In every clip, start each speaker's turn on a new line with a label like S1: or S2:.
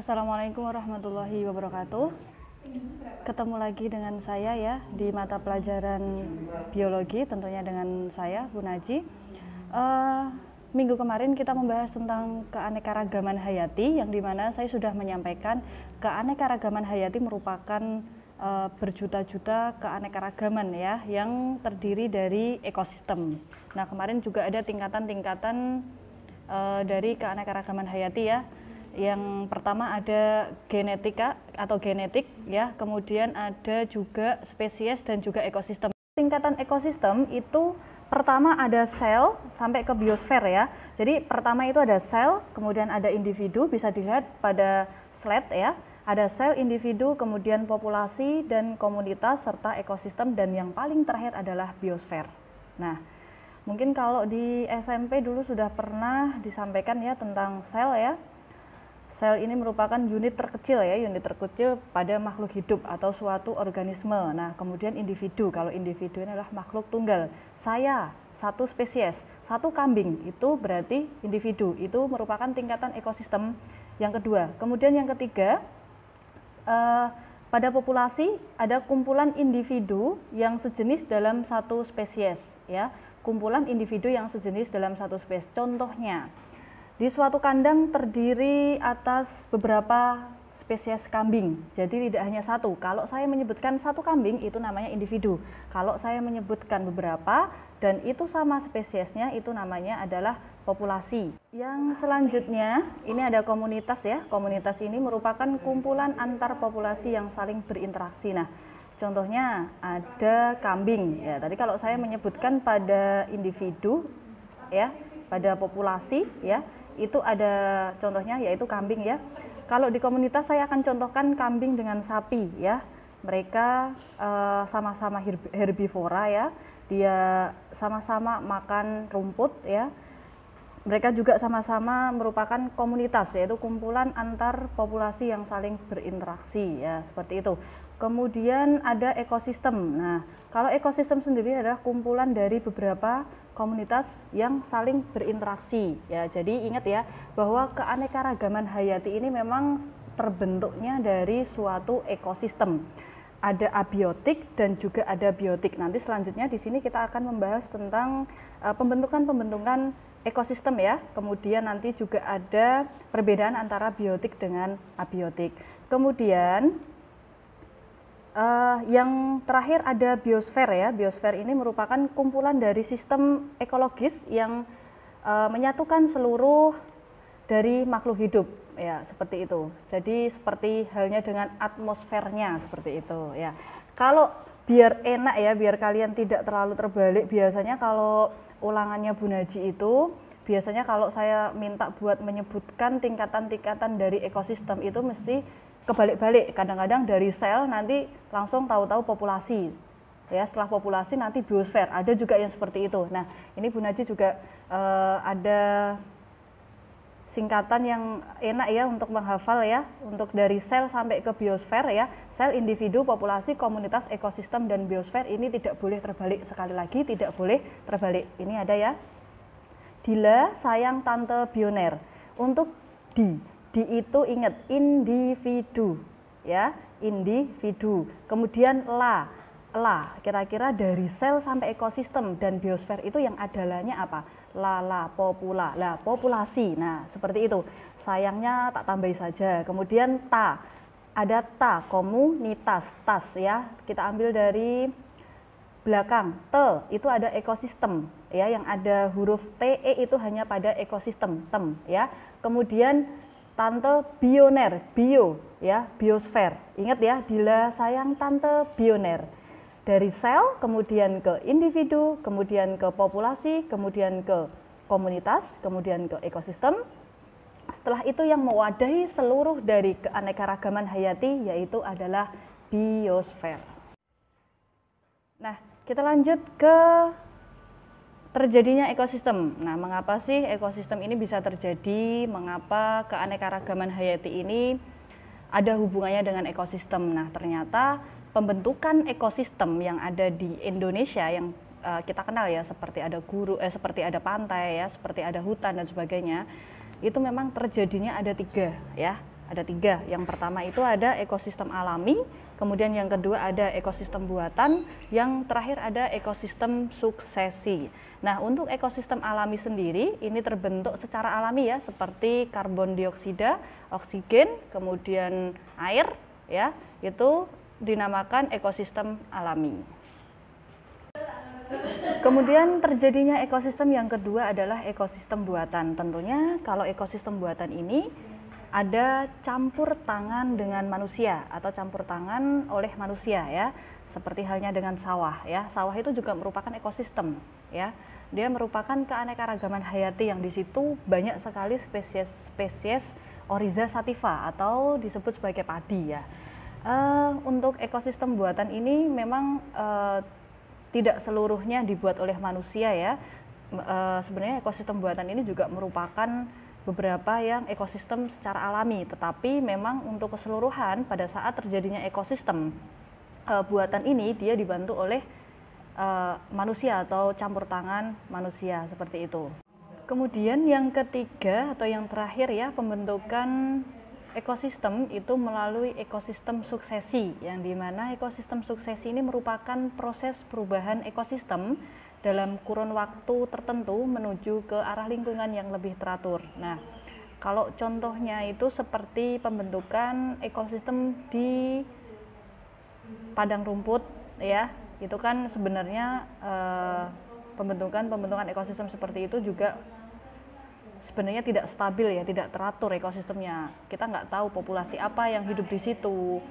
S1: Assalamualaikum warahmatullahi wabarakatuh. Ketemu lagi dengan saya ya di mata pelajaran biologi, tentunya dengan saya Bu Naji. Minggu kemarin kita membahas tentang keanekaragaman hayati, yang dimana saya sudah menyampaikan keanekaragaman hayati merupakan berjuta-juta keanekaragaman ya, yang terdiri dari ekosistem. Nah, kemarin juga ada tingkatan-tingkatan dari keanekaragaman hayati ya. Yang pertama ada genetika atau genetik ya, kemudian ada juga spesies dan juga ekosistem. Tingkatan ekosistem itu pertama ada sel sampai ke biosfer ya. Jadi pertama itu ada sel, kemudian ada individu, bisa dilihat pada slide ya. Ada sel, individu, kemudian populasi dan komunitas serta ekosistem, dan yang paling terakhir adalah biosfer. Nah, mungkin kalau di SMP dulu sudah pernah disampaikan ya tentang sel ya. Sel ini merupakan unit terkecil ya, unit terkecil pada makhluk hidup atau suatu organisme. Nah, kemudian individu, kalau individu ini adalah makhluk tunggal. Saya, satu spesies, satu kambing, itu berarti individu, itu merupakan tingkatan ekosistem yang kedua. Kemudian yang ketiga, pada populasi ada kumpulan individu yang sejenis dalam satu spesies ya, kumpulan individu yang sejenis dalam satu spesies. Contohnya, di suatu kandang terdiri atas beberapa spesies kambing, jadi tidak hanya satu. Kalau saya menyebutkan satu kambing, itu namanya individu. Kalau saya menyebutkan beberapa dan itu sama spesiesnya, itu namanya adalah populasi. Yang selanjutnya, ini ada komunitas ya. Komunitas ini merupakan kumpulan antar populasi yang saling berinteraksi. Nah, contohnya ada kambing ya. Tadi kalau saya menyebutkan pada individu ya, pada populasi ya, itu ada contohnya yaitu kambing ya. Kalau di komunitas saya akan contohkan kambing dengan sapi ya. Mereka sama-sama herbivora ya. Dia sama-sama makan rumput ya. Mereka juga sama-sama merupakan komunitas, yaitu kumpulan antar populasi yang saling berinteraksi ya, seperti itu. Kemudian ada ekosistem. Nah, kalau ekosistem sendiri adalah kumpulan dari beberapa komunitas yang saling berinteraksi ya. Jadi ingat ya bahwa keanekaragaman hayati ini memang terbentuknya dari suatu ekosistem. Ada abiotik dan juga ada biotik. Nanti selanjutnya di sini kita akan membahas tentang pembentukan ekosistem ya. Kemudian nanti juga ada perbedaan antara biotik dengan abiotik. Kemudian yang terakhir ada biosfer ya. Biosfer ini merupakan kumpulan dari sistem ekologis yang menyatukan seluruh dari makhluk hidup ya, seperti itu. Jadi seperti halnya dengan atmosfernya, seperti itu ya. Kalau biar enak ya, biar kalian tidak terlalu terbalik, biasanya kalau ulangannya Bu Naji itu biasanya kalau saya minta buat menyebutkan tingkatan-tingkatan dari ekosistem itu mesti kebalik-balik. Kadang-kadang dari sel nanti langsung tahu-tahu populasi ya, setelah populasi nanti biosfer, ada juga yang seperti itu. Nah, ini Bu Naji juga ada singkatan yang enak ya untuk menghafal ya, untuk dari sel sampai ke biosfer ya. Sel, individu, populasi, komunitas, ekosistem, dan biosfer ini tidak boleh terbalik. Sekali lagi, tidak boleh terbalik. Ini ada ya. Dila sayang tante Bioner. Untuk di itu ingat individu ya, individu. Kemudian la kira-kira dari sel sampai ekosistem dan biosfer itu yang adalahnya apa? Popula, populasi. Nah, seperti itu. Sayangnya tak tambahi saja. Kemudian ada komunitas, tas ya. Kita ambil dari belakang. Itu ada ekosistem ya, yang ada huruf te itu hanya pada ekosistem, ya. Kemudian tante Bioner, bio ya, biosfer. Ingat ya, Dila sayang tante Bioner. Dari sel, kemudian ke individu, kemudian ke populasi, kemudian ke komunitas, kemudian ke ekosistem. Setelah itu yang mewadahi seluruh dari keanekaragaman hayati yaitu adalah biosfer. Nah, kita lanjut ke terjadinya ekosistem. Nah, mengapa sih ekosistem ini bisa terjadi? Mengapa keanekaragaman hayati ini ada hubungannya dengan ekosistem? Nah, ternyata pembentukan ekosistem yang ada di Indonesia yang kita kenal ya, seperti ada seperti ada pantai ya, seperti ada hutan dan sebagainya, itu memang terjadinya ada 3 ya. Ada 3. Yang pertama itu ada ekosistem alami, kemudian yang kedua ada ekosistem buatan, yang terakhir ada ekosistem suksesi. Nah, untuk ekosistem alami sendiri ini terbentuk secara alami ya, seperti karbon dioksida, oksigen, kemudian air ya, itu dinamakan ekosistem alami. Kemudian terjadinya ekosistem yang kedua adalah ekosistem buatan. Tentunya kalau ekosistem buatan ini ada campur tangan dengan manusia atau campur tangan oleh manusia ya. Seperti halnya dengan sawah ya. Sawah itu juga merupakan ekosistem ya. Dia merupakan keanekaragaman hayati yang di situ banyak sekali spesies Oryza sativa atau disebut sebagai padi ya. Untuk ekosistem buatan ini memang tidak seluruhnya dibuat oleh manusia ya. Sebenarnya ekosistem buatan ini juga merupakan beberapa yang ekosistem secara alami, tetapi memang untuk keseluruhan pada saat terjadinya ekosistem buatan ini dia dibantu oleh manusia atau campur tangan manusia seperti itu. Kemudian yang ketiga atau yang terakhir ya, pembentukan ekosistem itu melalui ekosistem suksesi, yang dimana ekosistem suksesi ini merupakan proses perubahan ekosistem dalam kurun waktu tertentu menuju ke arah lingkungan yang lebih teratur. Nah, kalau contohnya itu seperti pembentukan ekosistem di padang rumput ya, itu kan sebenarnya pembentukan ekosistem seperti itu juga sebenarnya tidak stabil ya, tidak teratur ekosistemnya. Kita nggak tahu populasi apa yang hidup di situ,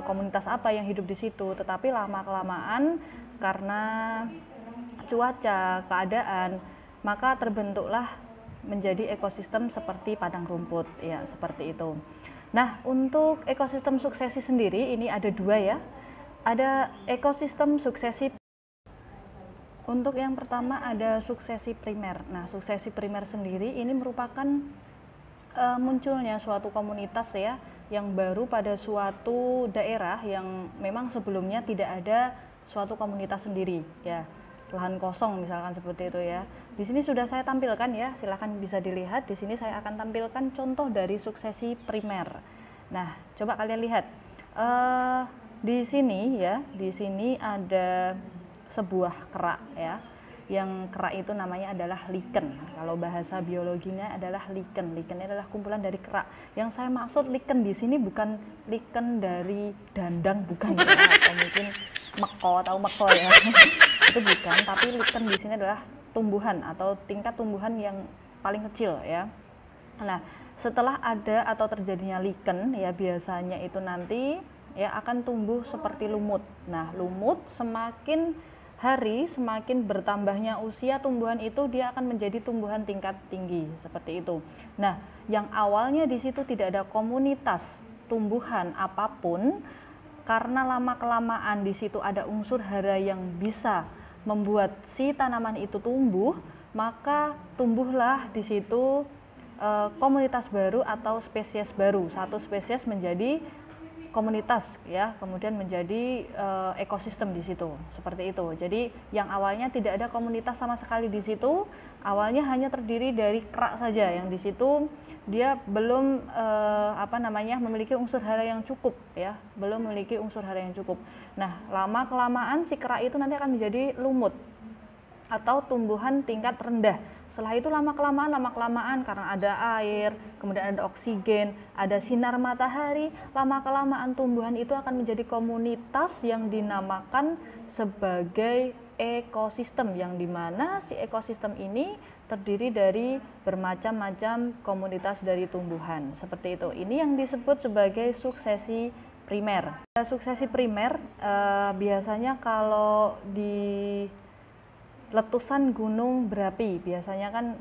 S1: komunitas apa yang hidup di situ. Tetapi lama-kelamaan karena cuaca, keadaan, maka terbentuklah menjadi ekosistem seperti padang rumput ya, seperti itu. Nah, untuk ekosistem suksesi sendiri ini ada 2 ya. Ada ekosistem suksesi. Untuk yang pertama ada suksesi primer. Nah, suksesi primer sendiri ini merupakan munculnya suatu komunitas ya, yang baru pada suatu daerah yang memang sebelumnya tidak ada suatu komunitas sendiri ya, lahan kosong misalkan seperti itu ya. Di sini sudah saya tampilkan ya, silakan bisa dilihat. Di sini saya akan tampilkan contoh dari suksesi primer. Nah, coba kalian lihat di sini ya, di sini ada sebuah kerak ya, yang kerak itu namanya adalah liken. Kalau bahasa biologinya adalah liken. Liken ini adalah kumpulan dari kerak. Yang saya maksud liken di sini bukan liken dari dandang, bukan ya, atau mungkin meko ya. Itu bukan, tapi liken di sini adalah tumbuhan atau tingkat tumbuhan yang paling kecil ya. Nah, setelah ada atau terjadinya liken ya, biasanya itu nanti ya akan tumbuh seperti lumut. Nah, lumut semakin hari semakin bertambahnya usia tumbuhan itu dia akan menjadi tumbuhan tingkat tinggi seperti itu. Nah, yang awalnya di situ tidak ada komunitas tumbuhan apapun, karena lama-kelamaan di situ ada unsur hara yang bisa membuat si tanaman itu tumbuh, maka tumbuhlah di situ komunitas baru atau spesies baru. Satu spesies menjadi komunitas ya, kemudian menjadi ekosistem di situ seperti itu. Jadi yang awalnya tidak ada komunitas sama sekali di situ, awalnya hanya terdiri dari kerak saja yang di situ dia belum memiliki unsur hara yang cukup ya, belum memiliki unsur hara yang cukup. Nah, lama kelamaan si kerak itu nanti akan menjadi lumut atau tumbuhan tingkat rendah. Setelah itu lama-kelamaan karena ada air, kemudian ada oksigen, ada sinar matahari, lama-kelamaan tumbuhan itu akan menjadi komunitas yang dinamakan sebagai ekosistem, yang dimana si ekosistem ini terdiri dari bermacam-macam komunitas dari tumbuhan. Seperti itu. Ini yang disebut sebagai suksesi primer. Suksesi primer biasanya kalau di letusan gunung berapi biasanya kan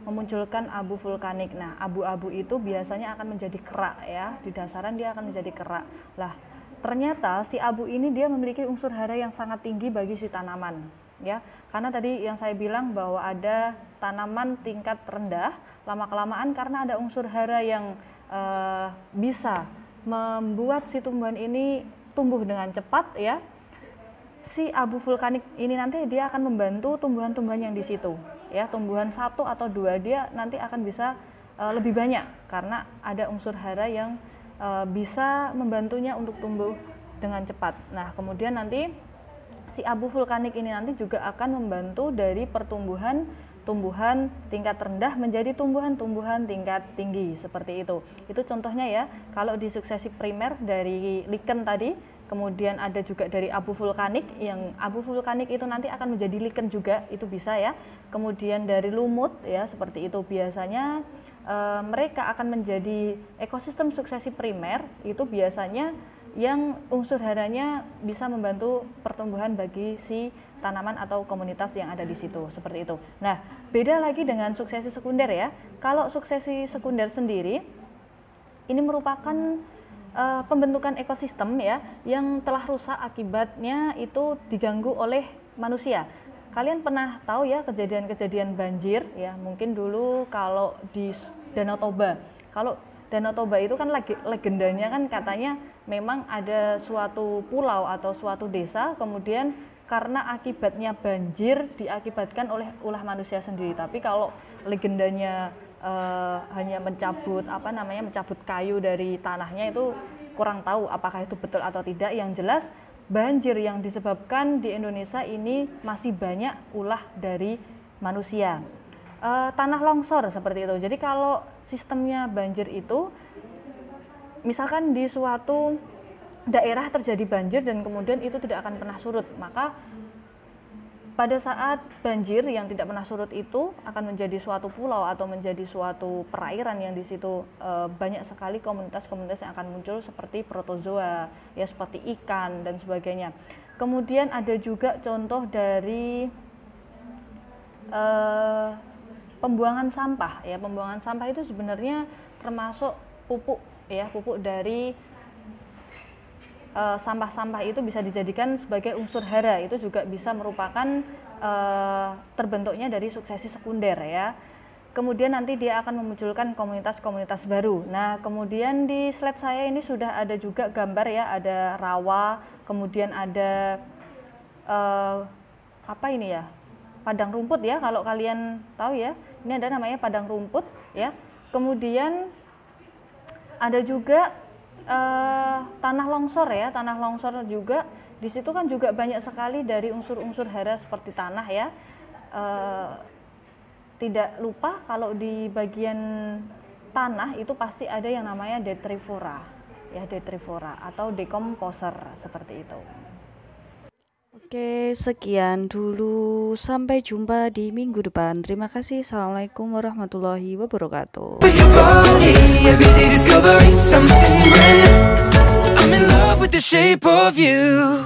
S1: memunculkan abu vulkanik. Nah, abu-abu itu biasanya akan menjadi kerak ya, di dasaran dia akan menjadi kerak. Lah, ternyata si abu ini dia memiliki unsur hara yang sangat tinggi bagi si tanaman ya. Karena tadi yang saya bilang bahwa ada tanaman tingkat rendah, lama-kelamaan karena ada unsur hara yang bisa membuat si tumbuhan ini tumbuh dengan cepat ya. Si abu vulkanik ini nanti dia akan membantu tumbuhan-tumbuhan yang di situ ya, tumbuhan 1 atau 2 dia nanti akan bisa lebih banyak karena ada unsur hara yang bisa membantunya untuk tumbuh dengan cepat. Nah, kemudian nanti si abu vulkanik ini nanti juga akan membantu dari pertumbuhan tumbuhan tingkat rendah menjadi tumbuhan-tumbuhan tingkat tinggi, seperti itu. Itu contohnya ya, kalau di suksesi primer dari lichen tadi, kemudian ada juga dari abu vulkanik, yang abu vulkanik itu nanti akan menjadi lichen juga, itu bisa ya. Kemudian dari lumut ya, seperti itu. Biasanya mereka akan menjadi ekosistem suksesi primer, itu biasanya yang unsur haranya bisa membantu pertumbuhan bagi si tanaman atau komunitas yang ada di situ, seperti itu. Nah, beda lagi dengan suksesi sekunder ya. Kalau suksesi sekunder sendiri, ini merupakan pembentukan ekosistem ya, yang telah rusak akibatnya itu diganggu oleh manusia. Kalian pernah tahu ya kejadian-kejadian banjir ya, mungkin dulu kalau di Danau Toba. Kalau Danau Toba itu kan legendanya kan katanya memang ada suatu pulau atau suatu desa, kemudian karena akibatnya banjir diakibatkan oleh ulah manusia sendiri. Tapi kalau legendanya hanya mencabut mencabut kayu dari tanahnya, itu kurang tahu apakah itu betul atau tidak. Yang jelas banjir yang disebabkan di Indonesia ini masih banyak ulah dari manusia. Tanah longsor seperti itu. Jadi kalau sistemnya banjir itu, misalkan di suatu daerah terjadi banjir dan kemudian itu tidak akan pernah surut, maka pada saat banjir yang tidak pernah surut itu akan menjadi suatu pulau atau menjadi suatu perairan yang di situ banyak sekali komunitas-komunitas yang akan muncul seperti protozoa, ya seperti ikan dan sebagainya. Kemudian ada juga contoh dari pembuangan sampah ya. Pembuangan sampah itu sebenarnya termasuk pupuk ya, pupuk dari sampah-sampah itu bisa dijadikan sebagai unsur hara. Itu juga bisa merupakan terbentuknya dari suksesi sekunder ya. Kemudian nanti dia akan memunculkan komunitas-komunitas baru. Nah, kemudian di slide saya ini sudah ada juga gambar ya, ada rawa, kemudian ada padang rumput ya, kalau kalian tahu ya, ini ada namanya padang rumput ya. Kemudian ada juga tanah longsor ya, tanah longsor juga di situ kan juga banyak sekali dari unsur-unsur hara seperti tanah ya. Tidak lupa kalau di bagian tanah itu pasti ada yang namanya detrivora ya, detrivora atau decomposer seperti itu.
S2: Oke, sekian dulu. Sampai jumpa di minggu depan. Terima kasih. Assalamualaikum warahmatullahi wabarakatuh. I'm in love with the shape of you.